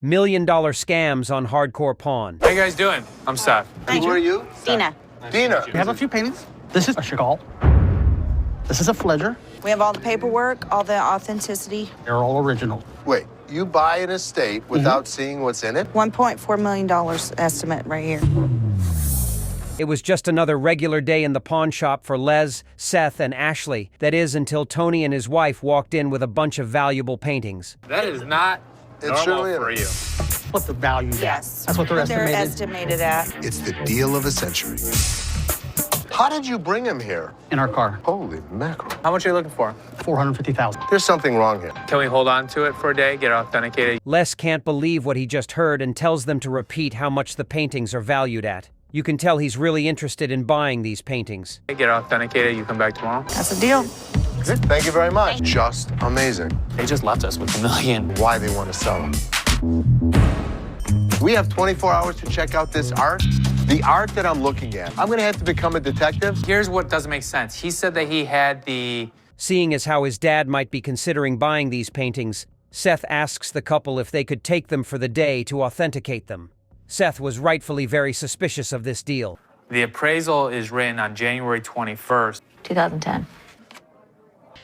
million-dollar scams on Hardcore Pawn. How you guys doing? I'm Seth. Who are you? Dina. Dina. We have a few paintings. This is a Chagall. This is a Fledger. We have all the paperwork, all the authenticity. They're all original. Wait, you buy an estate without seeing what's in it? $1.4 million estimate right here. It was just another regular day in the pawn shop for Les, Seth, and Ashley. That is, until Tony and his wife walked in with a bunch of valuable paintings. That is not normal surely for you. What the value is. Yes. That's what they're They're estimated. estimated at. It's the deal of a century. How did you bring him here? In our car. Holy mackerel. How much are you looking for? $450,000. There's something wrong here. Can we hold on to it for a day, get it authenticated? Les can't believe what he just heard and tells them to repeat how much the paintings are valued at. You can tell he's really interested in buying these paintings. Get it authenticated, you come back tomorrow? That's a deal. Good. Thank you very much. Just amazing. They just left us with $1 million. Why they want to sell them. We have 24 hours to check out this art. The art that I'm looking at. I'm going to have to become a detective. Here's what doesn't make sense. He said that he had the... Seeing as how his dad might be considering buying these paintings, Seth asks the couple if they could take them for the day to authenticate them. Seth was rightfully very suspicious of this deal. The appraisal is written on January 21st. 2010.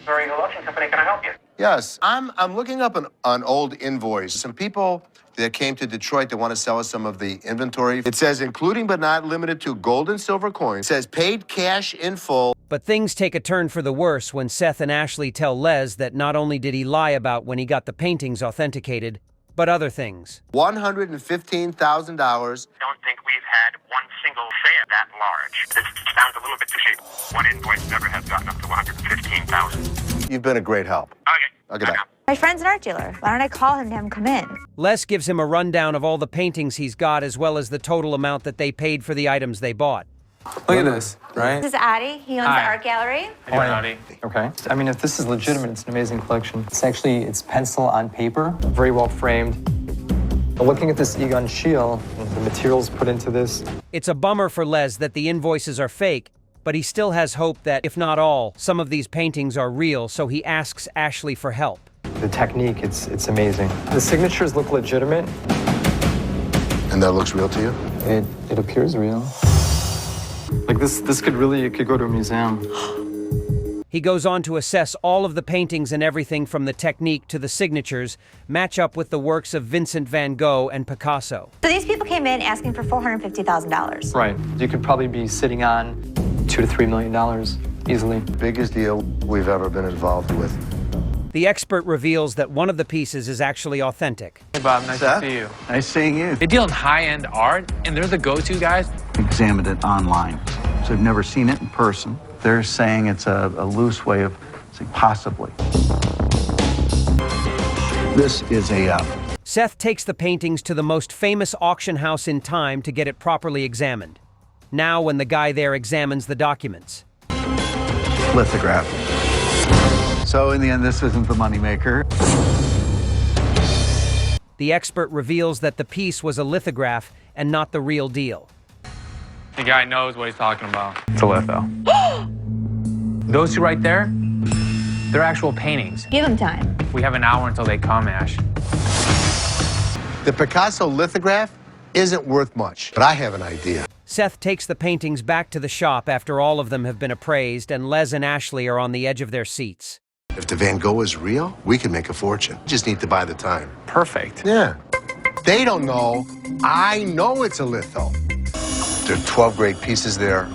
Very good auction company, can I help you? Yes, I'm looking up an old invoice. Some people that came to Detroit that want to sell us some of the inventory. It says, including but not limited to gold and silver coins. It says, paid cash in full. But things take a turn for the worse when Seth and Ashley tell Les that not only did he lie about when he got the paintings authenticated, but other things. $115,000. Don't think we've had one single sale that large. This sounds a little bit fishy. One invoice never has gotten up to 115,000. You've been a great help. Okay. Look at that. My friend's an art dealer. Why don't I call him to have him come in? Les gives him a rundown of all the paintings he's got as well as the total amount that they paid for the items they bought. Look at this, right? This is Addie. He owns Hi. the art gallery. How you doing, Audie? Okay. I mean, if this is legitimate, it's an amazing collection. It's pencil on paper, very well framed. Looking at this Egon Schiele, the materials put into this. It's a bummer for Les that the invoices are fake, but he still has hope that, if not all, some of these paintings are real, so he asks Ashley for help. The technique, it's amazing. The signatures look legitimate. And that looks real to you? It appears real. Like this could go to a museum. He goes on to assess all of the paintings and everything from the technique to the signatures match up with the works of Vincent van Gogh and Picasso. So these people came in asking for $450,000. Right. You could probably be sitting on $2 to $3 million easily. Biggest deal we've ever been involved with. The expert reveals that one of the pieces is actually authentic. Hey, Bob, nice to see you. Nice seeing you. They deal in high-end art, and they're the go-to guys. Examined it online, so I've never seen it in person. They're saying it's a loose way of saying possibly. This is a... Seth takes the paintings to the most famous auction house in time to get it properly examined. Now when the guy there examines the documents. lithograph. So in the end, this isn't the moneymaker. The expert reveals that the piece was a lithograph and not the real deal. The guy knows what he's talking about. It's a litho. Those two right there, they're actual paintings. Give him time. We have an hour until they come, Ash. The Picasso lithograph isn't worth much, but I have an idea. Seth takes the paintings back to the shop after all of them have been appraised, and Les and Ashley are on the edge of their seats. If the Van Gogh is real, we can make a fortune. Just need to buy the time. Perfect. Yeah. They don't know. I know it's a litho. There are 12 great pieces there.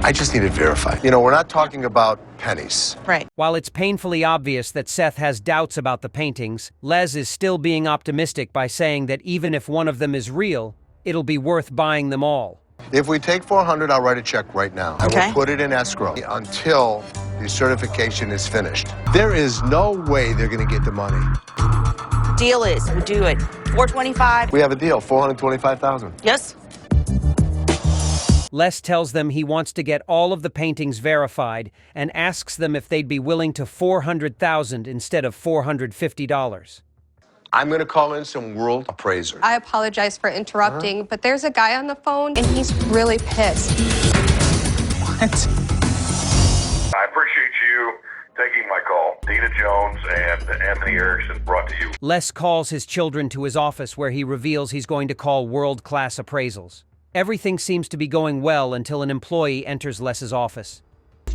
I just need it verified. You know, we're not talking about pennies. Right. While it's painfully obvious that Seth has doubts about the paintings, Les is still being optimistic by saying that even if one of them is real, it'll be worth buying them all. If we take 400, I'll write a check right now. I Okay. will put it in escrow until the certification is finished. There is no way they're going to get the money. Deal is, we do it. 425. We have a deal, 425,000. Yes. Les tells them he wants to get all of the paintings verified and asks them if they'd be willing to $400,000 instead of $450. I'm going to call in some world appraisers. I apologize for interrupting, but there's a guy on the phone and he's really pissed. What? I appreciate you taking my call. Dina Jones and Anthony Erickson brought to you. Les calls his children to his office where he reveals he's going to call world-class appraisals. Everything seems to be going well until an employee enters Les's office.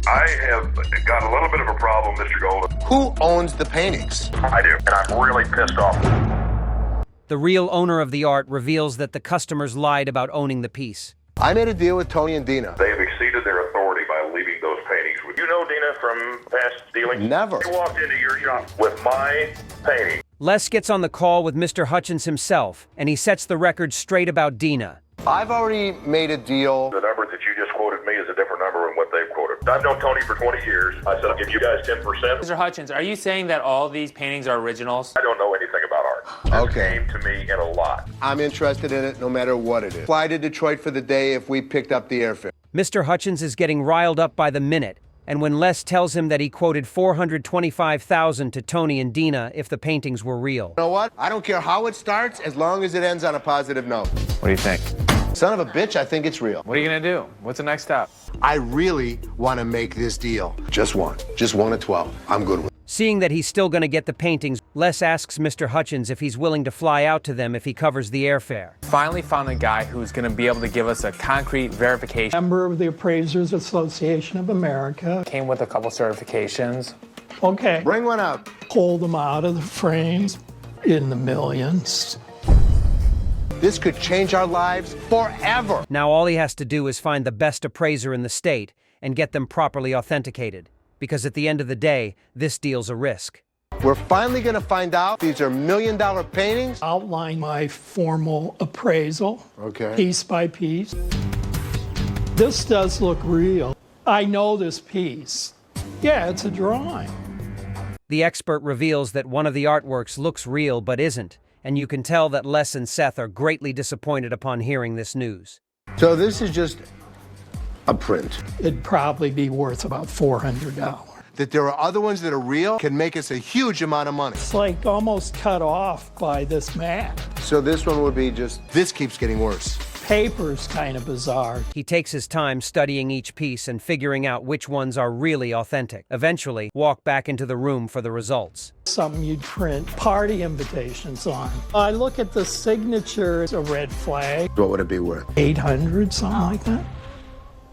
I have got a little bit of a problem, Mr. Golden. Who owns the paintings? I do, and I'm really pissed off. The real owner of the art reveals that the customers lied about owning the piece. I made a deal with Tony and Dina. They have exceeded their authority by leaving those paintings. You know Dina from past dealings? Never. She walked into your shop with my painting. Les gets on the call with Mr. Hutchins himself, and he sets the record straight about Dina. I've already made a deal. The number that you just quoted me is a different number than what they've quoted. I've known Tony for 20 years. I said I'll give you guys 10%. Mr. Hutchins, are you saying that all these paintings are originals? I don't know anything about art. Okay. This came to me in a lot. I'm interested in it no matter what it is. Fly to Detroit for the day if we picked up the airfare. Mr. Hutchins is getting riled up by the minute, and when Les tells him that he quoted $425,000 to Tony and Dina if the paintings were real. You know what? I don't care how it starts as long as it ends on a positive note. What do you think? Son of a bitch, I think it's real. What are you gonna do? What's the next step? I really want to make this deal. Just one of 12. I'm good with it. Seeing that he's still going to get the paintings, Les asks Mr. Hutchins if he's willing to fly out to them if he covers the airfare. Finally found a guy who's going to be able to give us a concrete verification. Member of the Appraisers Association of America. Came with a couple certifications. Okay. Bring one out. Pull them out of the frames in the millions. This could change our lives forever. Now all he has to do is find the best appraiser in the state and get them properly authenticated. Because at the end of the day, this deal's a risk. We're finally going to find out these are $1 million paintings. Outline my formal appraisal, Okay. piece by piece. This does look real. I know this piece. Yeah, it's a drawing. The expert reveals that one of the artworks looks real but isn't, and you can tell that Les and Seth are greatly disappointed upon hearing this news. So this is just a print. It'd probably be worth about $400. That there are other ones that are real can make us a huge amount of money. It's like almost cut off by this map. So this one would be just, this keeps getting worse. Paper's kind of bizarre. He takes his time studying each piece and figuring out which ones are really authentic. Eventually, walk back into the room for the results. Something you'd print party invitations on. I look at the signature, it's a red flag. What would it be worth? 800, something like that.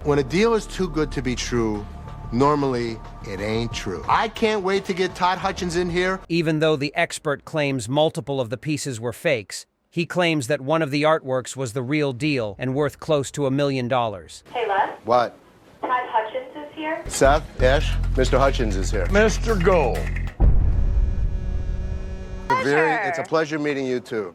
When a deal is too good to be true, normally it ain't true. I can't wait to get Todd Hutchins in here. Even though the expert claims multiple of the pieces were fakes, he claims that one of the artworks was the real deal and worth close to $1 million. Hey, Les. What? Todd Hutchins is here. Seth, Ash, Mr. Hutchins is here. Mr. Gold. It's a pleasure meeting you too.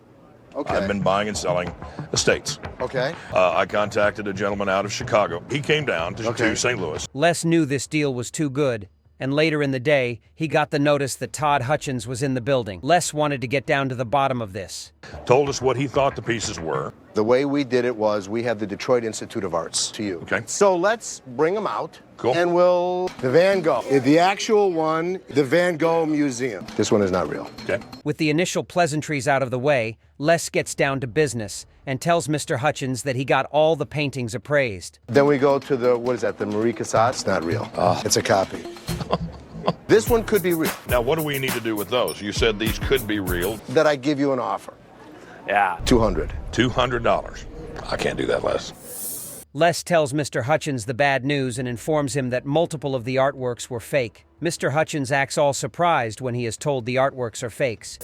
Okay. I've been buying and selling estates. Okay. I contacted a gentleman out of Chicago. He came down to St. Louis. Les knew this deal was too good, and later in the day, he got the notice that Todd Hutchins was in the building. Les wanted to get down to the bottom of this. Told us what he thought the pieces were. The way we did it was we have the Detroit Institute of Arts to you. Okay. So let's bring them out. Cool. And the Van Gogh. The actual one, the Van Gogh Museum. This one is not real. Okay. With the initial pleasantries out of the way, Les gets down to business and tells Mr. Hutchins that he got all the paintings appraised. Then we go to the Marie Cassatt? It's not real. It's a copy. This one could be real. Now, what do we need to do with those? You said these could be real. That I give you an offer. Yeah. $200. $200. I can't do that, Les. Les tells Mr. Hutchins the bad news and informs him that multiple of the artworks were fake. Mr. Hutchins acts all surprised when he is told the artworks are fakes.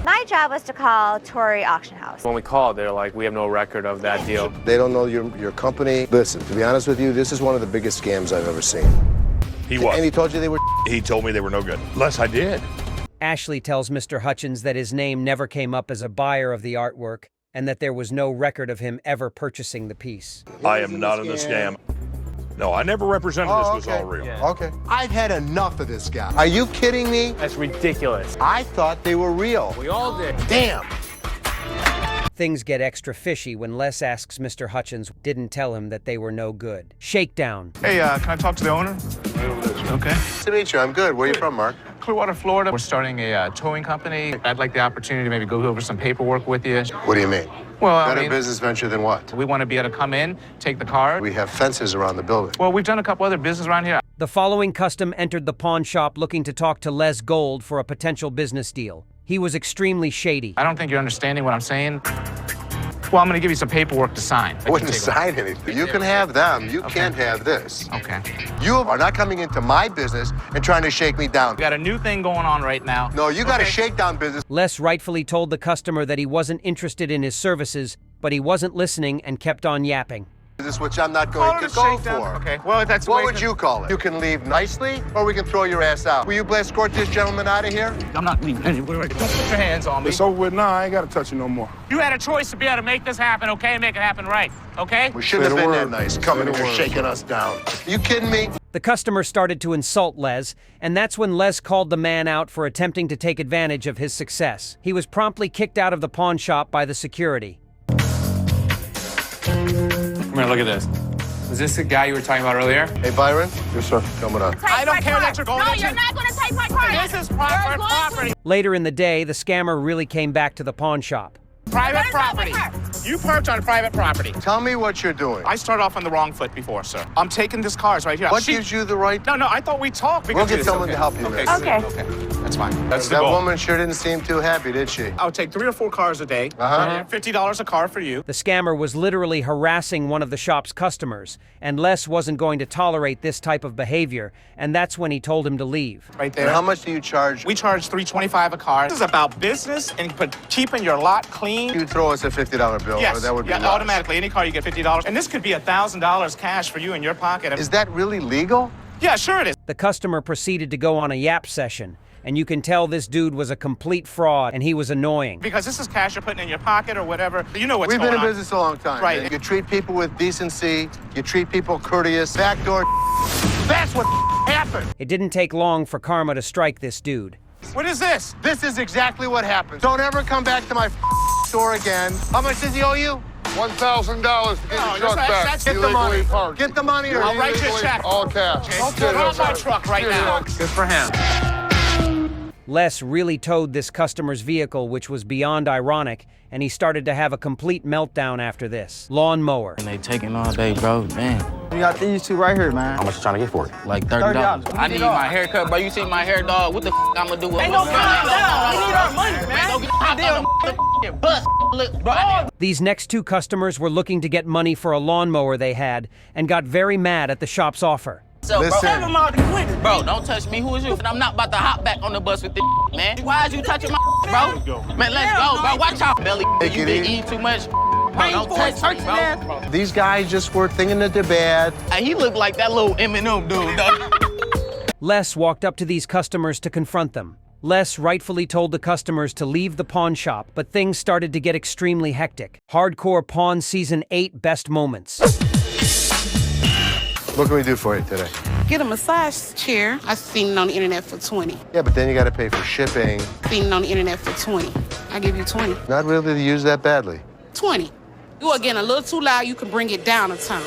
My job was to call Torrey Auction House. When we called, they're like, we have no record of that deal. They don't know your company. Listen, to be honest with you, this is one of the biggest scams I've ever seen. He was. And he told you they were. He told me they were no good. Les, I did. Ashley tells Mr. Hutchins that his name never came up as a buyer of the artwork and that there was no record of him ever purchasing the piece. I am not in the scam. No, I never represented this was all real. Yeah. Okay. I've had enough of this guy. Are you kidding me? That's ridiculous. I thought they were real. We all did. Damn. Things get extra fishy when Les asks Mr. Hutchins didn't tell him that they were no good. Shakedown. Hey, can I talk to the owner? Okay. Nice to meet you. I'm good. Where are you from, Mark? Clearwater, Florida. We're starting a towing company. I'd like the opportunity to maybe go over some paperwork with you. What do you mean? Well, Better business venture than what? we want to be able to come in, take the car. We have fences around the building. Well, we've done a couple other businesses around here. The following customer entered the pawn shop looking to talk to Les Gold for a potential business deal. He was extremely shady. I don't think you're understanding what I'm saying. Well, I'm going to give you some paperwork to sign. I wouldn't sign anything. You can have them. You can't have this. Okay. You are not coming into my business and trying to shake me down. We got a new thing going on right now. No, you got a shakedown business. Les rightfully told the customer that he wasn't interested in his services, but he wasn't listening and kept on yapping. This is which I'm not going to go for. Okay, well, that's what would you call it? You can leave nicely, or we can throw your ass out. Will you escort this gentleman out of here? I'm not leaving anywhere. Don't put your hands on me. It's over with now. I ain't got to touch you no more. You had a choice to be able to make this happen, okay, and make it happen right, okay? We shouldn't have been that nice, coming in here shaking us down. You kidding me? The customer started to insult Les, and that's when Les called the man out for attempting to take advantage of his success. He was promptly kicked out of the pawn shop by the security. Come here, look at this. Was this the guy you were talking about earlier? Hey, Byron? Yes, sir. Coming up. I don't care that you're going No, you're not going to take my car. This is private property. Later in the day, the scammer really came back to the pawn shop. Private property. You parked on private property. Tell me what you're doing. I started off on the wrong foot before, sir. I'm taking this car's right here. What gives you the right? No, I thought we talked. We'll get someone to help you. Okay. That's fine. That's the that goal. woman sure didn't seem too happy, did she? I'll take 3 or 4 cars a day. $50 a car for you. The scammer was literally harassing one of the shop's customers, and Les wasn't going to tolerate this type of behavior, and that's when he told him to leave. Right there. And how much do you charge? We charge $3.25 a car. This is about business and keeping your lot clean. You throw us a $50 bill, yes, or that would be less. Automatically. Any car you get $50. And this could be $1,000 cash for you in your pocket. Is that really legal? Yeah, sure it is. The customer proceeded to go on a yap session, and you can tell this dude was a complete fraud, and he was annoying. Because this is cash you're putting in your pocket or whatever. You know what's going on. We've been in business a long time. Right. You treat people with decency. You treat people courteous. Backdoor. That's what happened. It didn't take long for karma to strike this dude. What is this? This is exactly what happened. Don't ever come back to my store again. How much does he owe you? $1,000 to get your truck back. Get the money. Get the money. Or I'll write you a check. All cash. Don't out my truck right now. Good for him. Les really towed this customer's vehicle, which was beyond ironic, and he started to have a complete meltdown after this. Lawnmower. And they taking all day, bro. Damn. We got these two right here, man. How much you trying to get for it? Like $30. I need my haircut, bro. You see my hair, dog. What the I'm gonna do with it? Ain't no problem. We need our money, man. Don't get bust. Look, bro. These next 2 customers were looking to get money for a lawnmower they had and got very mad at the shop's offer. So, Listen. bro, don't touch me. Who is you? I'm not about to hop back on the bus with this, man. Why is you touching my bro? Man, let's go, bro. Watch out, belly. You been eating too much. Bro, don't touch me, bro. These guys just were thinking that they're bad. He looked like that little Eminem dude. Les walked up to these customers to confront them. Les rightfully told the customers to leave the pawn shop, but things started to get extremely hectic. Hardcore Pawn Season 8 Best Moments. What can we do for you today? Get a massage chair. I seen it on the internet for 20. Yeah, but then you got to pay for shipping. Seen it on the internet for 20. I give you 20. Not really to use that badly. 20. You are getting a little too loud. You can bring it down a tone.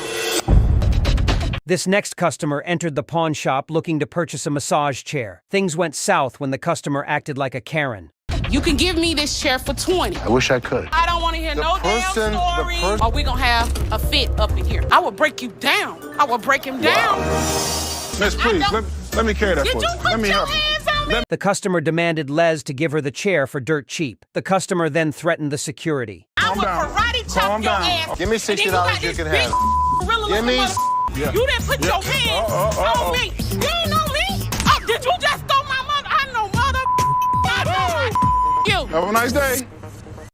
This next customer entered the pawn shop looking to purchase a massage chair. Things went south when the customer acted like a Karen. You can give me this chair for 20. I wish I could. I don't want to hear no damn story. Or we gonna have a fit up in here. I will break you down. I will break him down. Miss, please, let me carry that for you. Did you put your hands on me? The customer demanded Les to give her the chair for dirt cheap. The customer then threatened the security. I will karate chop your ass. Give me $60 you can have. Give me. You didn't put your hands on me. You ain't know me. Oh, did you just throw my mother? I know mother. You. Have a nice day.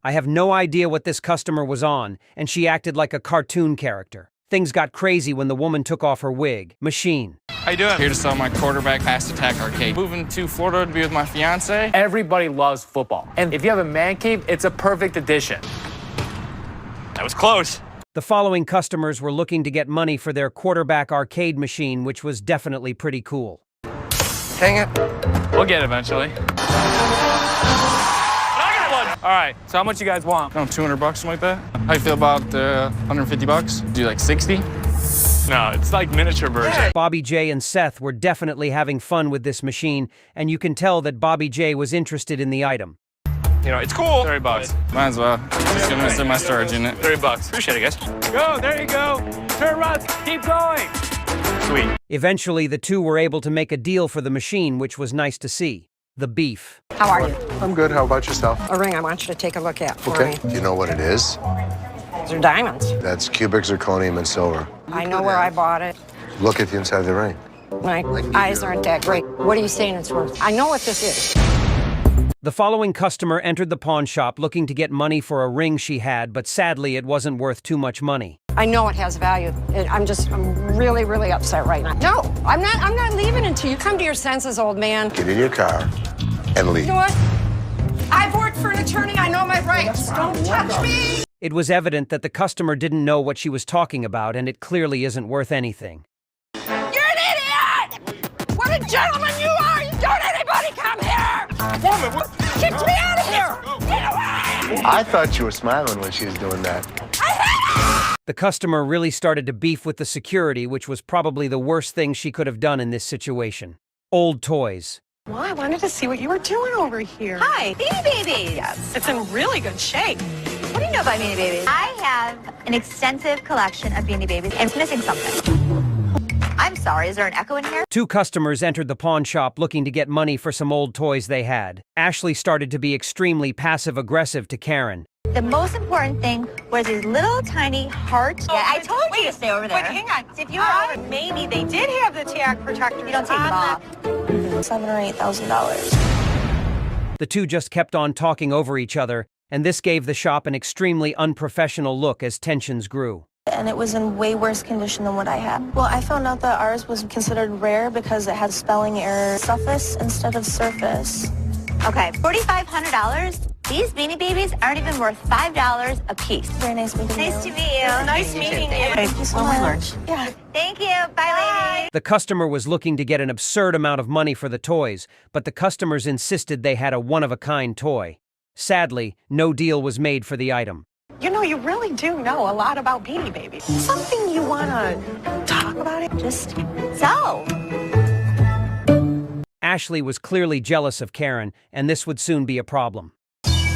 I have no idea what this customer was on, and she acted like a cartoon character. Things got crazy when the woman took off her wig. Machine. How you doing? Here to sell my quarterback pass attack arcade. Moving to Florida to be with my fiance. Everybody loves football. And if you have a man cave, it's a perfect addition. That was close. The following customers were looking to get money for their quarterback arcade machine, which was definitely pretty cool. Hang it. We'll get it eventually. All right, so how much you guys want? Oh, $200, something like that. How you feel about $150? Do like 60? No, it's like miniature version. Bobby J and Seth were definitely having fun with this machine, and you can tell that Bobby J was interested in the item. You know, it's cool. $30. Might as well. Just gonna miss my storage unit. $30. Appreciate it, guys. Go, there you go. Turn around, keep going. Sweet. Eventually, the two were able to make a deal for the machine, which was nice to see. The beef. How are you? I'm good. How about yourself? A ring I want you to take a look at for Okay. me. You know what it is? These are diamonds. That's cubic zirconium and silver. I know where I bought it. Look at the inside of the ring. My eyes aren't that great. What are you saying it's worth? I know what this is. The following customer entered the pawn shop looking to get money for a ring she had, but sadly it wasn't worth too much money. I know it has value. I'm really, really upset right now. No, I'm not leaving until you come to your senses, old man. Get in your car and leave. You know what? I've worked for an attorney. I know my rights. Don't touch me. It was evident that the customer didn't know what she was talking about, and it clearly isn't worth anything. You're an idiot! What a gentleman you are! Don't anybody come here! Woman, what? Get me out of here! Get away! I thought you were smiling when she was doing that. The customer really started to beef with the security, which was probably the worst thing she could have done in this situation. Old toys. Well, I wanted to see what you were doing over here. Hi, Beanie Babies. Yes, it's in really good shape. What do you know about Beanie Babies? I have an extensive collection of Beanie Babies. I'm missing something. I'm sorry, is there an echo in here? Two customers entered the pawn shop looking to get money for some old toys they had. Ashley started to be extremely passive-aggressive to Karen. The most important thing was these little tiny hearts. Yeah, I told you to stay over there. Wait, hang on. If you are, Maybe they did have the tag protector. you don't take them off. $7,000 or $8,000. The two just kept on talking over each other, and this gave the shop an extremely unprofessional look as tensions grew. And it was in way worse condition than what I had. Well, I found out that ours was considered rare because it had spelling error, surface instead of surface. Okay, $4,500. These Beanie Babies aren't even worth $5 a piece. Very nice meeting you. Nice to meet you. Nice meeting you. Thank you so much. Yeah. Thank you. Bye, lady. The customer was looking to get an absurd amount of money for the toys, but the customers insisted they had a one-of-a-kind toy. Sadly, no deal was made for the item. You know, you really do know a lot about Beanie Babies. Something you want to talk about it? Just so. Ashley was clearly jealous of Karen, and this would soon be a problem.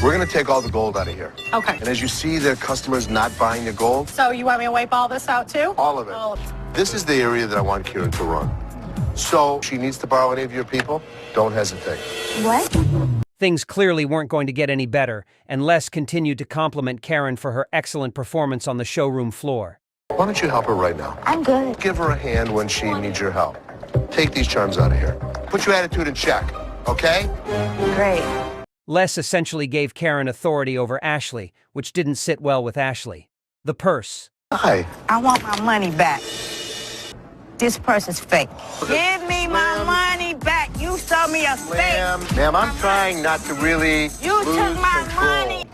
We're going to take all the gold out of here. Okay. And as you see, the customers not buying the gold. So you want me to wipe all this out too? All of it. This is the area that I want Karen to run. So she needs to borrow any of your people. Don't hesitate. What? Things clearly weren't going to get any better, and Les continued to compliment Karen for her excellent performance on the showroom floor. Why don't you help her right now? I'm good. Give her a hand when she needs your help. Take these charms out of here. Put your attitude in check, okay? Great. Les essentially gave Karen authority over Ashley, which didn't sit well with Ashley. The purse. Hi. I want my money back. This purse is fake. Give me my money back. You sold me a fake. Ma'am, I'm trying not to really You lose took my control. money.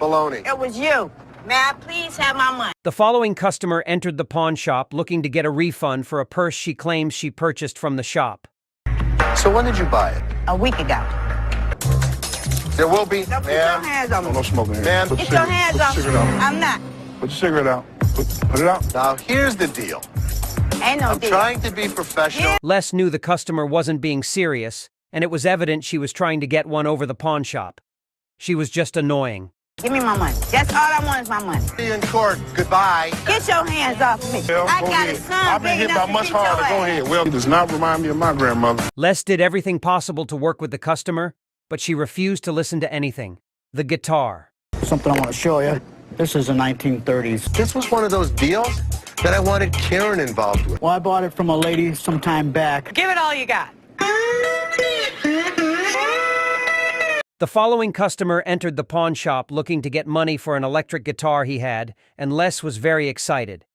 Baloney. It was you. May I please have my money? The following customer entered the pawn shop looking to get a refund for a purse she claims she purchased from the shop. So when did you buy it? A week ago. There will be, Don't put your ma'am. hands on me. No smoking here. Ma'am. Get your hands off me. I'm not. Put your cigarette out. Put it out. Now, here's the deal. Ain't no I'm deal. trying to be professional. Les knew the customer wasn't being serious, and it was evident she was trying to get one over the pawn shop. She was just annoying. Give me my money. That's all I want is my money. See you in court. Goodbye. Get your hands off me. Well, I go got ahead. a son I've been big hit enough by to much beat your harder. Go ass. ahead. Well, it does not remind me of my grandmother. Les did everything possible to work with the customer, but she refused to listen to anything. The guitar. Something I want to show you. This is the 1930s. This was one of those deals that I wanted Karen involved with. Well, I bought it from a lady some time back. Give it all you got. The following customer entered the pawn shop looking to get money for an electric guitar he had, and Les was very excited.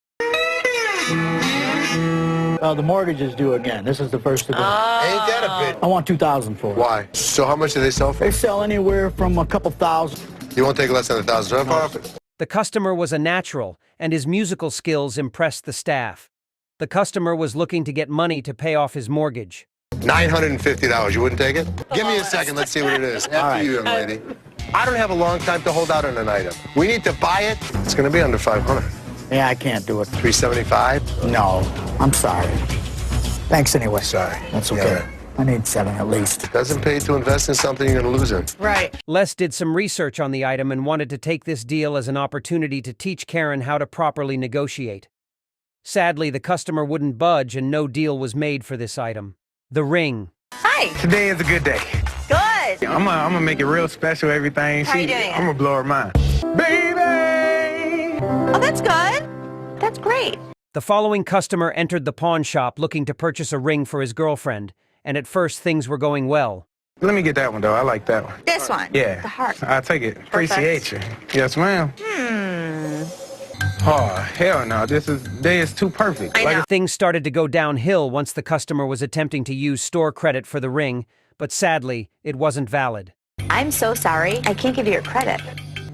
The mortgage is due again. This is the first of it. Ain't that a bit? I want $2,000 for it. Why? So how much do they sell for? They sell anywhere from a couple thousand. You won't take less than $1,000. The customer was a natural, and his musical skills impressed the staff. The customer was looking to get money to pay off his mortgage. $950. You wouldn't take it? Give me a second. Let's see what it is. After you, young lady. I don't have a long time to hold out on an item. We need to buy it. It's going to be under $500. Yeah, I can't do it. $375? No, I'm sorry. Thanks anyway. Sorry. That's okay. Yeah. I need $7 at least. It doesn't pay to invest in something you're going to lose in. Right. Les did some research on the item and wanted to take this deal as an opportunity to teach Karen how to properly negotiate. Sadly, the customer wouldn't budge and no deal was made for this item. The ring. Hi. Today is a good day. Good. I'm gonna make it real special, everything. How you doing it? I'm gonna blow her mind. Baby! Oh, that's good. That's great. The following customer entered the pawn shop looking to purchase a ring for his girlfriend, and at first things were going well. Let me get that one, though. I like that one. This one. Yeah. The heart. I'll take it. Appreciate you. Yes, ma'am. Oh, hell no. This is too perfect. I know. Things started to go downhill once the customer was attempting to use store credit for the ring, but sadly, it wasn't valid. I'm so sorry. I can't give you your credit.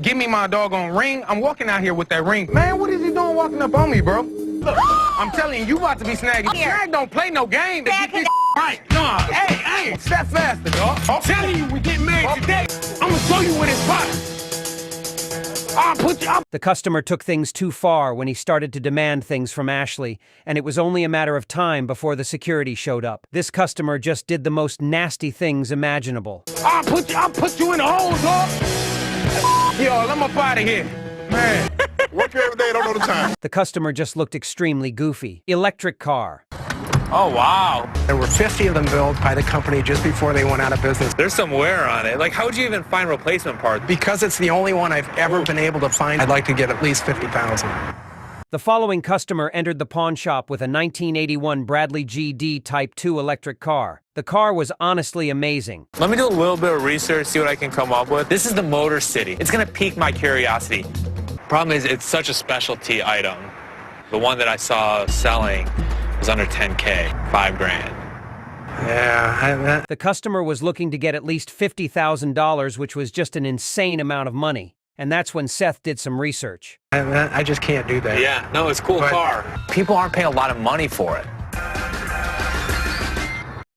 Give me my doggone ring. I'm walking out here with that ring. Man, what is he doing walking up on me, bro? Look, I'm telling you, you about to be snagging. Snag don't play no game to get this right. No, hey, step faster, dog. I'm telling you, we get married today. I'm gonna show you what it's about. I'll put you up. The customer took things too far when he started to demand things from Ashley, and it was only a matter of time before the security showed up. This customer just did the most nasty things imaginable. I'll put you in the hole, dog. Yo, I'm up out of here. Man. Work here every day, don't know the time. The customer just looked extremely goofy. Electric car. Oh, wow. There were 50 of them built by the company just before they went out of business. There's some wear on it. Like, how would you even find replacement parts? Because it's the only one I've ever been able to find, I'd like to get at least 50,000. The following customer entered the pawn shop with a 1981 Bradley GD Type 2 electric car. The car was honestly amazing. Let me do a little bit of research, see what I can come up with. This is the Motor City. It's going to pique my curiosity. Problem is, it's such a specialty item. The one that I saw selling was under 10K, $5 grand. Yeah, The customer was looking to get at least $50,000, which was just an insane amount of money. And that's when Seth did some research. I just can't do that. Yeah, no, it's a cool car. People aren't paying a lot of money for it.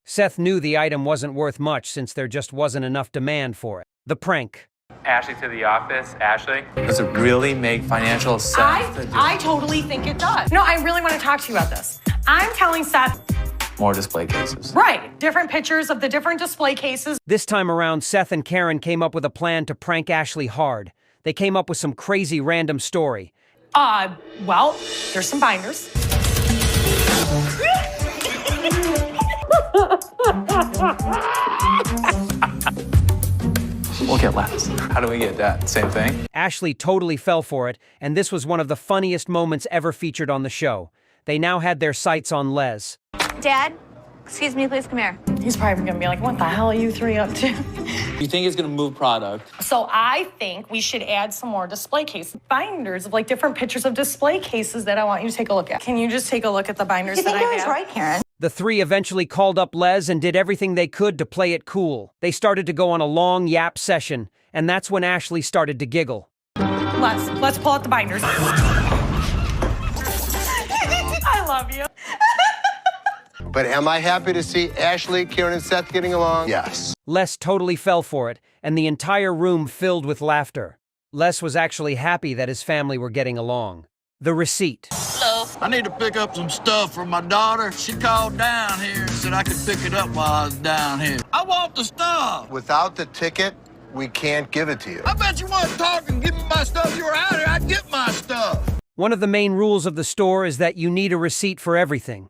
Seth knew the item wasn't worth much since there just wasn't enough demand for it. The prank. Ashley to the office. Ashley, does it really make financial sense? I totally think it does. No, I really want to talk to you about this. I'm telling Seth. More display cases. Right. Different pictures of the different display cases. This time around, Seth and Karen came up with a plan to prank Ashley hard. They came up with some crazy random story. Well, there's some binders. We'll get less. How do we get that? Same thing? Ashley totally fell for it, and this was one of the funniest moments ever featured on the show. They now had their sights on Les. Dad, excuse me, please come here. He's probably gonna be like, what the hell are you three up to? You think it's gonna move product? So I think we should add some more display cases. Binders of like different pictures of display cases that I want you to take a look at. Can you just take a look at the binders that I have? You think I was right, Karen? The three eventually called up Les and did everything they could to play it cool. They started to go on a long yap session, and that's when Ashley started to giggle. Let's pull out the binders. I love you. But am I happy to see Ashley, Karen, and Seth getting along? Yes. Les totally fell for it, and the entire room filled with laughter. Les was actually happy that his family were getting along. The receipt. Hello. I need to pick up some stuff for my daughter. She called down here and said I could pick it up while I was down here. I want the stuff. Without the ticket, we can't give it to you. I bet you want to talk and give me my stuff. You were out here, I'd get my stuff. One of the main rules of the store is that you need a receipt for everything.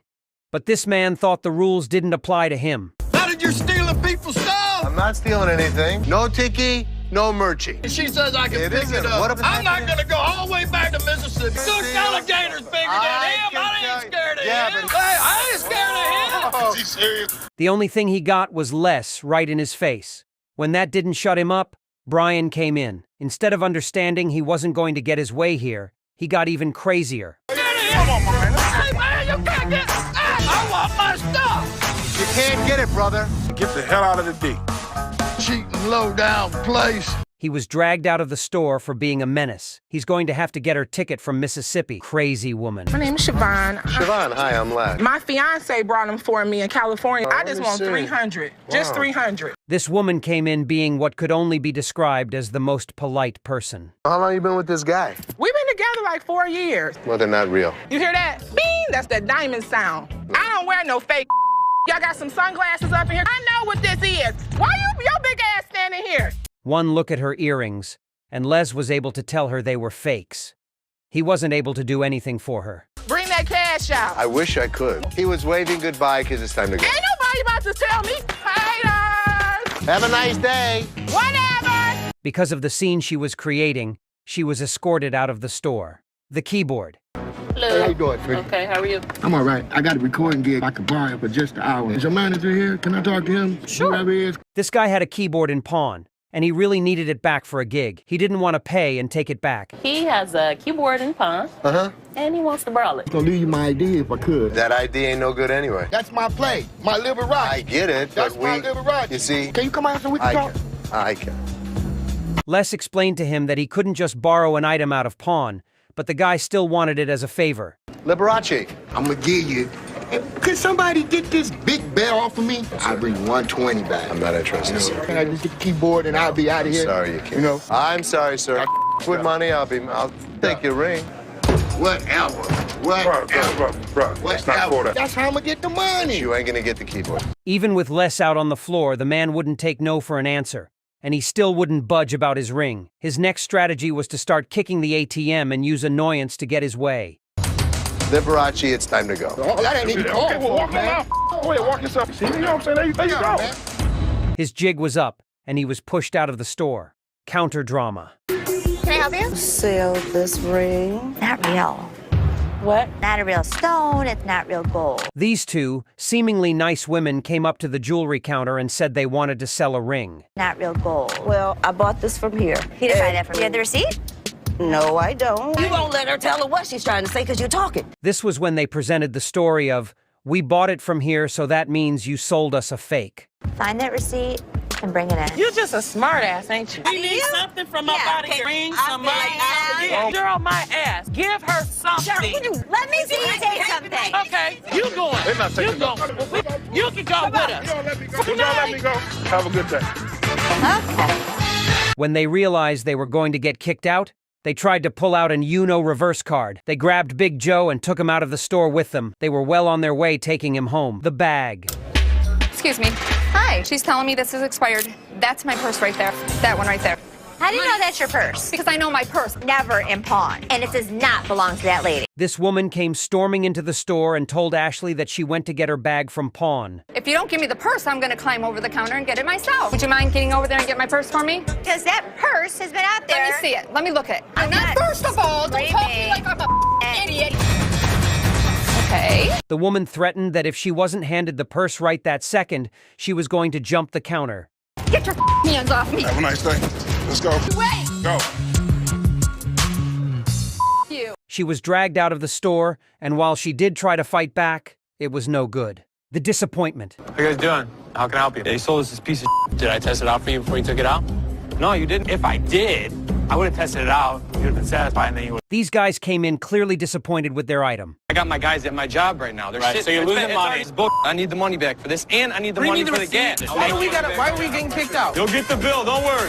But this man thought the rules didn't apply to him. How did you stealing people's stuff? I'm not stealing anything. No ticky, no merchie. She says I can pick it up. I'm not going to go all the way back to Mississippi. Look, alligator's bigger than him. I ain't scared of him. Hey, I ain't scared of him. Is he serious? The only thing he got was Les right in his face. When that didn't shut him up, Brian came in. Instead of understanding he wasn't going to get his way here, he got even crazier. Come on, my man. Hey, man, you can't get... I want my stuff. You can't get it, brother. Get the hell out of the D. Cheating, low-down place. He was dragged out of the store for being a menace. He's going to have to get her ticket from Mississippi. Crazy woman. My name is Siobhan. Siobhan, hi, I'm Les. My fiance brought them for me in California. I just want 300. Just 300. This woman came in being what could only be described as the most polite person. How long you been with this guy? We've been together like 4 years. Well, they're not real. You hear that? Bing! That's that diamond sound. I don't wear no fake. Y'all got some sunglasses up in here? I know what this is. Why your big ass standing here? One look at her earrings, and Les was able to tell her they were fakes. He wasn't able to do anything for her. Bring that that cash out. I wish I could. He was waving goodbye because it's time to go. Ain't nobody about to tell me haters. Have a nice day. Whatever. Because of the scene she was creating, she was escorted out of the store. The keyboard. Hello. How you doing, Trick? Okay, how are you? I'm all right. I got a recording gig I could borrow for just an hour. Is your manager here? Can I talk to him? Sure. Whoever he is. This guy had a keyboard in pawn, and he really needed it back for a gig. He didn't want to pay and take it back. He has a keyboard in pawn, and he wants to borrow it. I'm gonna leave you my ID if I could. That ID ain't no good anyway. That's my play, my liberty. I get it, That's but my liberty. You see? Can you come out so we can talk? I can. Les explained to him that he couldn't just borrow an item out of pawn, but the guy still wanted it as a favor. Liberace. I'm gonna give you. Could somebody get this big bet off of me? I'll bring 120 back. I'm not interested, sir. Can I just get the keyboard and I'll be out of here? Sorry, you can't. You know? I'm sorry, sir. With money, I'll take your ring. Whatever. Bro, it's not for that. That's how I'm gonna get the money. You ain't gonna get the keyboard. Even with Les out on the floor, the man wouldn't take no for an answer, and he still wouldn't budge about his ring. His next strategy was to start kicking the ATM and use annoyance to get his way. Liberace, it's time to go. Oh, that ain't even called for, man. Go ahead, walk yourself. See, you know what I'm saying? There you go. His jig was up, and he was pushed out of the store. Counter drama. Can I help you? Sell this ring. Not real. What? Not a real stone. It's not real gold. These two, seemingly nice women, came up to the jewelry counter and said they wanted to sell a ring. Not real gold. Well, I bought this from here. He didn't buy that from you. You have the receipt? No, I don't. You won't let her tell her what she's trying to say because you're talking. This was when they presented the story of, we bought it from here, so that means you sold us a fake. Find that receipt and bring it in. You're just a smart ass, ain't you? We need something from up out of here. Bring some money out. Girl, my ass. Give her something. Let me see you take something. Okay, you going. They're not taking You going. You can go with us. Y'all let me go. Y'all let me go. Have a good day. Okay. When they realized they were going to get kicked out, they tried to pull out an Uno reverse card. They grabbed Big Joe and took him out of the store with them. They were well on their way taking him home. The bag. Excuse me. Hi. She's telling me this is expired. That's my purse right there. That one right there. How do you know that's your purse? Because I know my purse. Never in pawn. And it does not belong to that lady. This woman came storming into the store and told Ashley that she went to get her bag from pawn. If you don't give me the purse, I'm going to climb over the counter and get it myself. Would you mind getting over there and get my purse for me? Because that purse has been out there. Let me see it. Let me look at it. I'm not First of all, don't talk to me like I'm an idiot. Okay. The woman threatened that if she wasn't handed the purse right that second, she was going to jump the counter. Get your hands off me. Have a nice day. Let's go. Wait. Go. You. She was dragged out of the store, and while she did try to fight back, it was no good. The disappointment. How you guys doing? How can I help you? They sold us this piece of shit. Did I test it out for you before you took it out? No, you didn't. If I did, I would have tested it out. You would have been satisfied, and then you would. These guys came in clearly disappointed with their item. I got my guys at my job right now. They're shit. So you're losing money. I need the money back for this, and I need the money for the gas. Why are we getting kicked out? You'll get the bill. Don't worry.